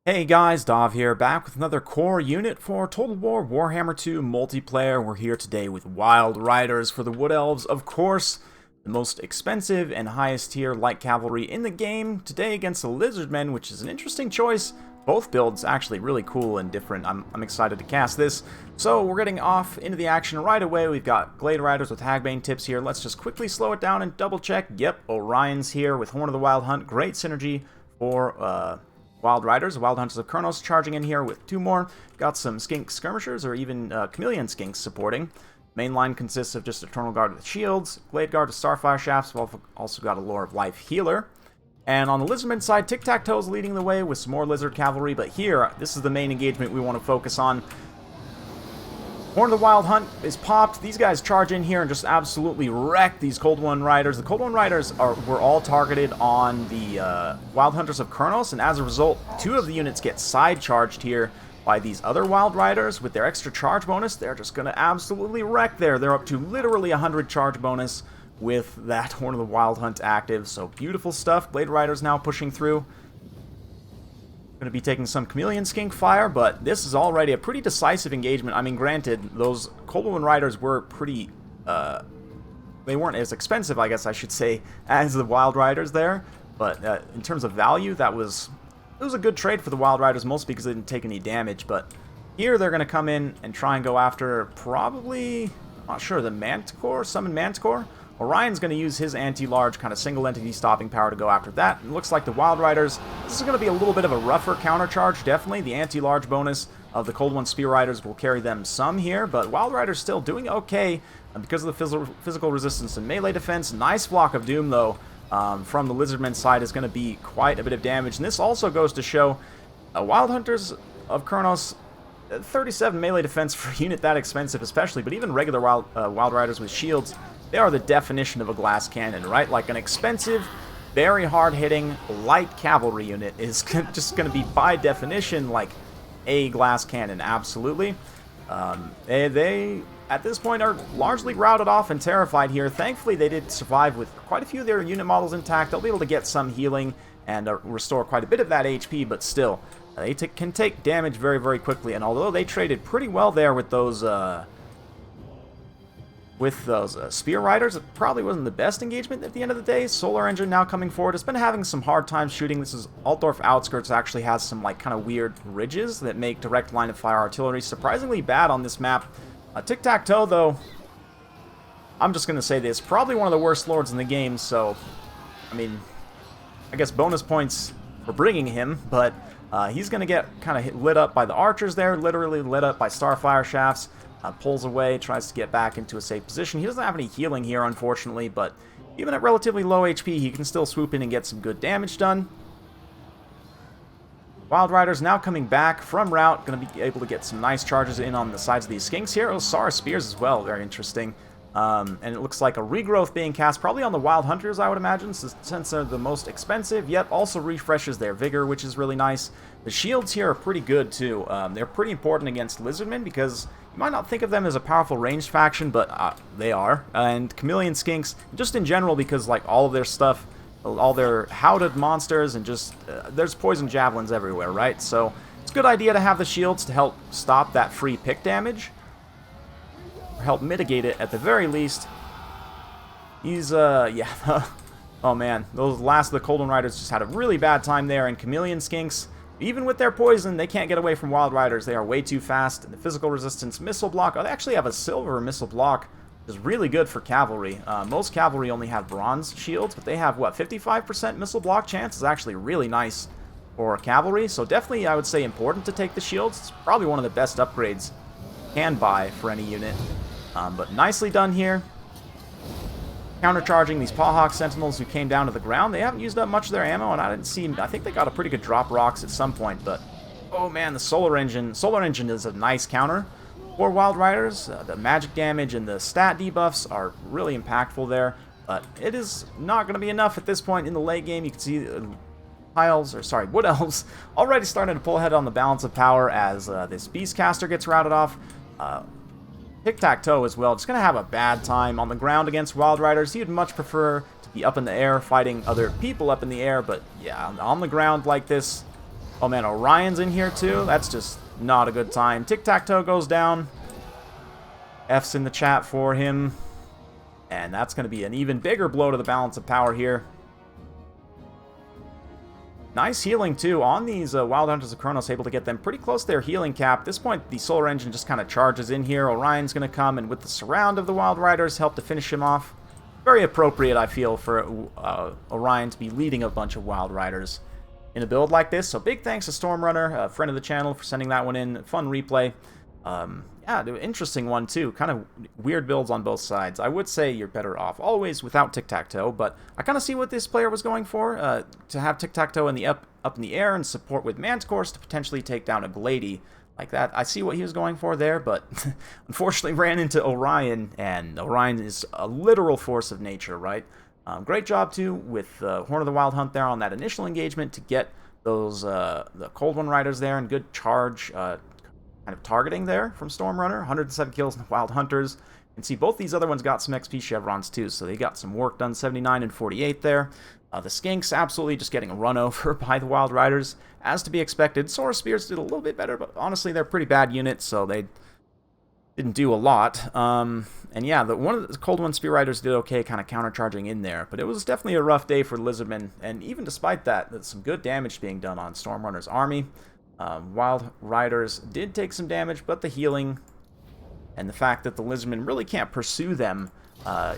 Hey guys, Dov here, back with another core unit for Total War Warhammer 2 multiplayer. We're here today with Wild Riders for the Wood Elves, of course, the most expensive and highest tier light cavalry in the game. Today against the Lizardmen, which is an interesting choice. Both builds actually really cool and different. I'm excited to cast this. So we're getting off into the action right away. We've got Glade Riders with Hagbane tips here. Let's just quickly slow it down and double check. Yep, Orion's here with Horn of the Wild Hunt. Great synergy for Wild Riders, Wild Hunters of Kurnos charging in here with two more. Got some Skink Skirmishers, or even Chameleon Skinks supporting. Main line consists of just Eternal Guard with shields, Glade Guard with Starfire Shafts. We've also got a Lore of Life healer. And on the Lizardmen side, Tic-Tac-Toe is leading the way with some more Lizard Cavalry. But here, this is the main engagement we want to focus on. Horn of the Wild Hunt is popped. These guys charge in here and just absolutely wreck these Cold One Riders. The Cold One Riders were all targeted on the Wild Hunters of Kurnos, and as a result, two of the units get side charged here by these other Wild Riders. With their extra charge bonus, they're just going to absolutely wreck there. They're up to literally 100 charge bonus with that Horn of the Wild Hunt active. So beautiful stuff. Blade Riders now pushing through. Going to be taking some Chameleon Skink fire, but this is already a pretty decisive engagement. I mean, granted, those Cold One Riders were pretty, they weren't as expensive, I guess I should say, as the Wild Riders there, but in terms of value, it was a good trade for the Wild Riders, mostly because they didn't take any damage. But here they're going to come in and try and go after probably, I'm not sure, the Manticore, Summon Manticore. Orion's going to use his anti-large kind of single-entity stopping power to go after that. It looks like the Wild Riders, this is going to be a little bit of a rougher countercharge, definitely. The anti-large bonus of the Cold One Spear Riders will carry them some here, but Wild Riders still doing okay because of the physical resistance and melee defense. Nice Flock of Doom, though, from the Lizardmen side is going to be quite a bit of damage. And this also goes to show Wild Hunters of Kurnos, 37 melee defense for a unit that expensive especially, but even regular Wild Riders with shields, they are the definition of a glass cannon, right? Like an expensive, very hard-hitting, light cavalry unit is just going to be, by definition, like a glass cannon, absolutely. They, at this point, are largely routed off and terrified here. Thankfully, they did survive with quite a few of their unit models intact. They'll be able to get some healing and restore quite a bit of that HP, but still, they can take damage very, very quickly. And although they traded pretty well there with those Spear Riders, it probably wasn't the best engagement at the end of the day. Solar Engine now coming forward. It's been having some hard time shooting. This is Altdorf Outskirts, actually has some like kind of weird ridges that make direct line of fire artillery surprisingly bad on this map. Tic-Tac-Toe, though, I'm just going to say this, probably one of the worst lords in the game, so, I mean, I guess bonus points for bringing him, but he's going to get kind of lit up by the archers there, literally lit up by Starfire Shafts. Pulls away, tries to get back into a safe position. He doesn't have any healing here, unfortunately, but even at relatively low HP, he can still swoop in and get some good damage done. Wild Riders now coming back from route, going to be able to get some nice charges in on the sides of these Skinks here. Osara Spears as well, very interesting. And it looks like a regrowth being cast, probably on the Wild Hunters, I would imagine, since they're the most expensive, yet also refreshes their vigor, which is really nice. The shields here are pretty good, too. They're pretty important against Lizardmen, because you might not think of them as a powerful ranged faction, but they are. And Chameleon Skinks, just in general, because like all of their stuff, all their hounded monsters, and just, there's poison javelins everywhere, right? So it's a good idea to have the shields to help stop that free pick damage, or help mitigate it at the very least. He's, yeah, oh man, those last of the Cold One Riders just had a really bad time there, and Chameleon Skinks, even with their poison, they can't get away from Wild Riders. They are way too fast. And the physical resistance missile block, oh, they actually have a silver missile block, which is really good for cavalry. Most cavalry only have bronze shields, but they have, what, 55% missile block chance? Is actually really nice for cavalry. So definitely, I would say, important to take the shields. It's probably one of the best upgrades you can buy for any unit. But nicely done here. Countercharging these Pawhawk Sentinels who came down to the ground. They haven't used up much of their ammo, and I think they got a pretty good drop rocks at some point, but oh man, the Solar Engine is a nice counter for Wild Riders. The magic damage and the stat debuffs are really impactful there, but it is not going to be enough at this point in the late game. You can see Wood Elves already starting to pull ahead on the balance of power as this Beastcaster gets routed off. Tic-Tac-Toe as well, just going to have a bad time on the ground against Wild Riders. He would much prefer to be up in the air fighting other people up in the air, but yeah, on the ground like this, Oh man, Orion's in here too? That's just not a good time. Tic-Tac-Toe goes down. F's in the chat for him. And that's going to be an even bigger blow to the balance of power here. Nice healing, too, on these Wild Hunters of Kronos, able to get them pretty close to their healing cap. At this point, the Solar Engine just kind of charges in here. Orion's going to come, and with the surround of the Wild Riders, help to finish him off. Very appropriate, I feel, for Orion to be leading a bunch of Wild Riders in a build like this. So big thanks to Stormrunner, a friend of the channel, for sending that one in. Fun replay. Yeah, interesting one too. Kind of weird builds on both sides. I would say you're better off always without Tic-Tac-Toe, but I kind of see what this player was going for. To have Tic-Tac-Toe in the up in the air and support with Manticores to potentially take down a Glady like that. I see what he was going for there, but unfortunately ran into Orion, and Orion is a literal force of nature, right? Great job too with Horn of the Wild Hunt there on that initial engagement to get those the Cold One Riders there, and good charge kind of targeting there from Stormrunner. 107 kills in the Wild Hunters. You can see both these other ones got some XP chevrons too, so they got some work done. 79 and 48 there. The Skinks absolutely just getting run over by the Wild Riders, as to be expected. Sora Spears did a little bit better, but honestly they're pretty bad units, so they didn't do a lot. And yeah, one of the Cold One Spear Riders did okay, kind of countercharging in there, but it was definitely a rough day for Lizardmen, and even despite that, there's some good damage being done on Stormrunner's army. Wild Riders did take some damage, but the healing and the fact that the Lizardmen really can't pursue them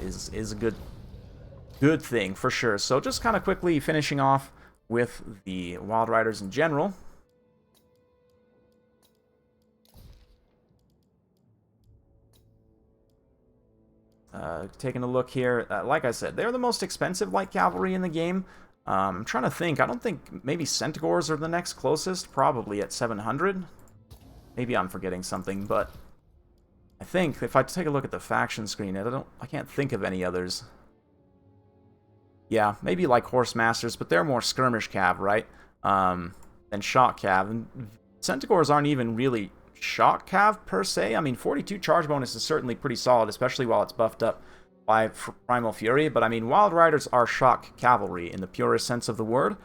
is a good thing for sure. So just kind of quickly finishing off with the Wild Riders in general. Taking a look here, like I said, they're the most expensive light cavalry in the game. I'm trying to think. I don't think maybe Centaurs are the next closest, probably at 700. Maybe I'm forgetting something, but I think if I take a look at the faction screen, I can't think of any others. Yeah, maybe like Horse Masters, but they're more skirmish cav, right? Than shock cav. And Centaurs aren't even really shock cav per se. I mean, 42 charge bonus is certainly pretty solid, especially while it's buffed up by Primal Fury, but I mean, Wild Riders are shock cavalry in the purest sense of the word.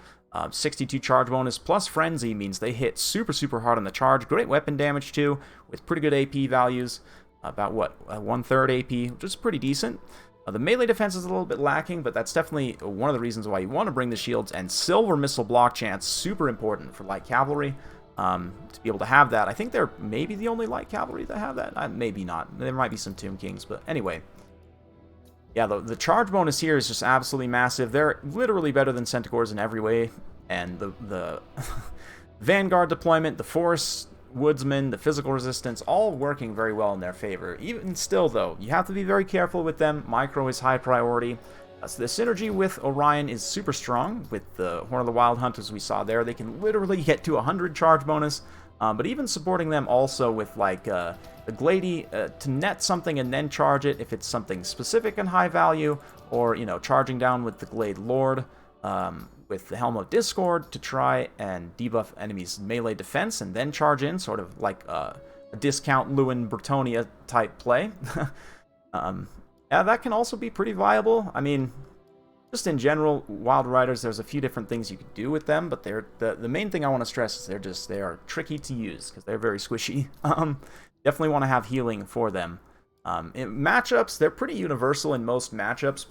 62 charge bonus plus Frenzy means they hit super hard on the charge. Great weapon damage too, with pretty good AP values. About what, 1/3 AP, which is pretty decent. The melee defense is a little bit lacking, but that's definitely one of the reasons why you want to bring the shields. And Silver Missile block chance, super important for light cavalry. To be able to have that. I think they're maybe the only light cavalry that have that. Maybe not. There might be some Tomb Kings, but anyway. Yeah, the charge bonus here is just absolutely massive. They're literally better than Centaurs in every way. And the Vanguard deployment, the Force, Woodsman, the physical resistance, all working very well in their favor. Even still, though, you have to be very careful with them. Micro is high priority. So the synergy with Orion is super strong. With the Horn of the Wild Hunters we saw there, they can literally get to 100 charge bonus. But even supporting them also with, like, the Glady to net something and then charge it if it's something specific and high value, or, you know, charging down with the Glade Lord with the Helm of Discord to try and debuff enemies' melee defense and then charge in, sort of like a discount Lewin Bretonia type play. Yeah, that can also be pretty viable. I mean, just in general, Wild Riders, there's a few different things you could do with them, but the main thing I want to stress is they are tricky to use because they're very squishy. Definitely want to have healing for them. In matchups, they're pretty universal in most matchups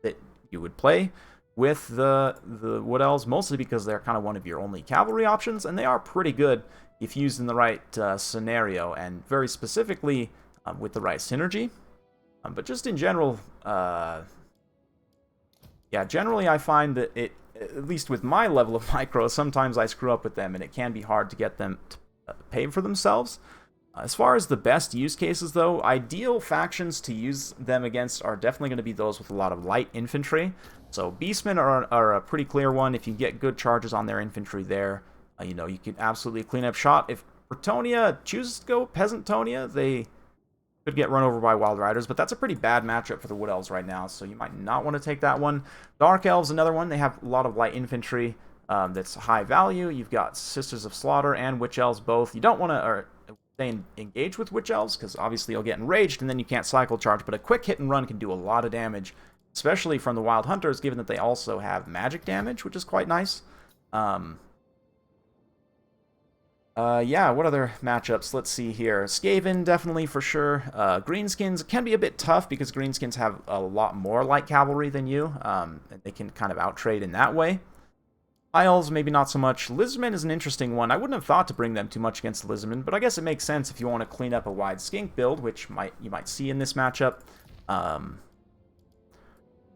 that you would play with the Wood Elves, mostly because they're kind of one of your only cavalry options, and they are pretty good if used in the right scenario, and very specifically with the right synergy. But just in general, yeah, generally I find that at least with my level of micro, sometimes I screw up with them, and it can be hard to get them to pay for themselves. As far as the best use cases, though, ideal factions to use them against are definitely going to be those with a lot of light infantry. So Beastmen are a pretty clear one. If you get good charges on their infantry there, you know, you can absolutely clean up shot. If Bretonia chooses to go Peasant-Tonia, they could get run over by Wild Riders, but that's a pretty bad matchup for the Wood Elves right now, so you might not want to take that one. Dark Elves, another one. They have a lot of light infantry that's high value. You've got Sisters of Slaughter and Witch Elves both. You don't want to stay engaged with Witch Elves, because obviously you'll get enraged and then you can't cycle charge, but a quick hit and run can do a lot of damage, especially from the Wild Hunters, given that they also have magic damage, which is quite nice. Yeah, what other matchups? Let's see here. Skaven, definitely for sure. Greenskins can be a bit tough because Greenskins have a lot more light cavalry than you. And they can kind of outtrade in that way. Elves, maybe not so much. Lizardmen is an interesting one. I wouldn't have thought to bring them too much against the Lizardmen, but I guess it makes sense if you want to clean up a wide skink build, which you might see in this matchup.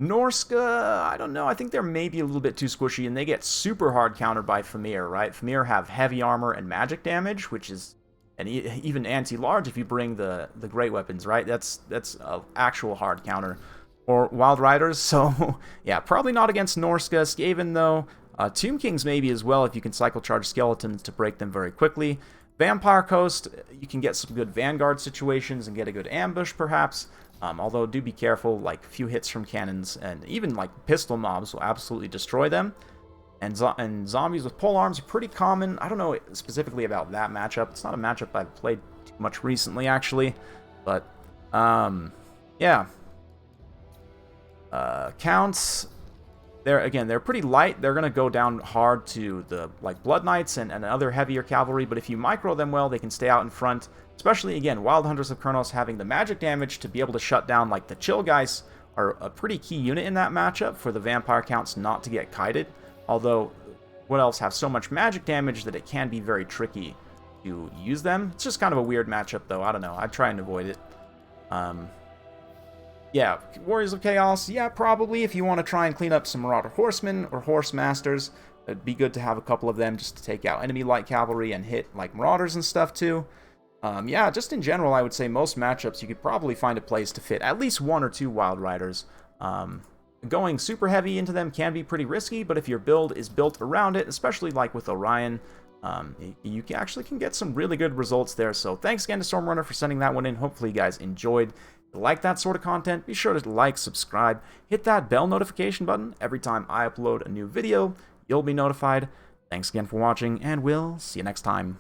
Norska, I don't know. I think they're maybe a little bit too squishy, and they get super hard countered by Famir, right? Famir have heavy armor and magic damage, which is, and even anti-large if you bring the great weapons, right? That's an actual hard counter. Or Wild Riders, so yeah, probably not against Norska. Skaven, though. Tomb Kings maybe as well if you can cycle charge skeletons to break them very quickly. Vampire Coast, you can get some good Vanguard situations and get a good ambush, perhaps. Although, do be careful, like, a few hits from cannons and even, like, pistol mobs will absolutely destroy them. And zombies with pole arms are pretty common. I don't know specifically about that matchup. It's not a matchup I've played too much recently, actually. But, yeah. Counts, they're pretty light. They're going to go down hard to the, like, Blood Knights and other heavier cavalry. But if you micro them well, they can stay out in front. Especially, again, Wild Hunters of Kurnos having the magic damage to be able to shut down, like, the Chill Guys are a pretty key unit in that matchup for the Vampire Counts not to get kited. Although, Wood Elves have so much magic damage that it can be very tricky to use them. It's just kind of a weird matchup, though. I don't know. I'd try and avoid it. Yeah, Warriors of Chaos, yeah, probably. If you want to try and clean up some Marauder Horsemen or Horse Masters, it'd be good to have a couple of them just to take out enemy light cavalry and hit, like, Marauders and stuff, too. Yeah, just in general, I would say most matchups you could probably find a place to fit at least one or two Wild Riders. Going super heavy into them can be pretty risky, but if your build is built around it, especially like with Orion, you actually can get some really good results there. So thanks again to Stormrunner for sending that one in. Hopefully you guys enjoyed. If you like that sort of content, be sure to like, subscribe, hit that bell notification button. Every time I upload a new video, you'll be notified. Thanks again for watching, and we'll see you next time.